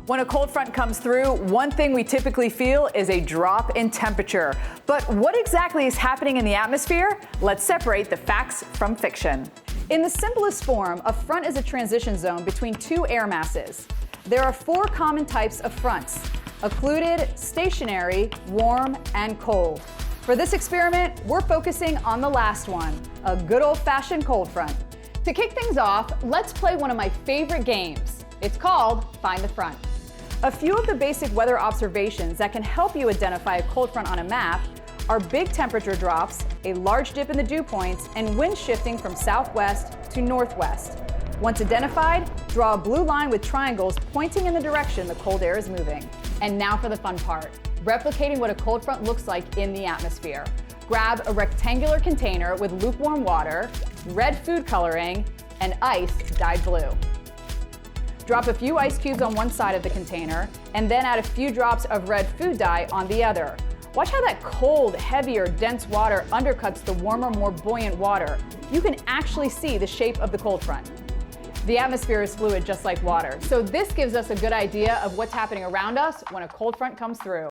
When a cold front comes through, one thing we typically feel is a drop in temperature. But what exactly is happening in the atmosphere? Let's separate the facts from fiction. In the simplest form, a front is a transition zone between two air masses. There are four common types of fronts: occluded, stationary, warm, and cold. For this experiment, we're focusing on the last one, a good old-fashioned cold front. To kick things off, let's play one of my favorite games. It's called Find the Front. A few of the basic weather observations that can help you identify a cold front on a map are big temperature drops, a large dip in the dew points, and wind shifting from southwest to northwest. Once identified, draw a blue line with triangles pointing in the direction the cold air is moving. And now for the fun part, replicating what a cold front looks like in the atmosphere. Grab a rectangular container with lukewarm water, red food coloring, and ice dyed blue. Drop a few ice cubes on one side of the container, and then add a few drops of red food dye on the other. Watch how that cold, heavier, dense water undercuts the warmer, more buoyant water. You can actually see the shape of the cold front. The atmosphere is fluid just like water, so this gives us a good idea of what's happening around us when a cold front comes through.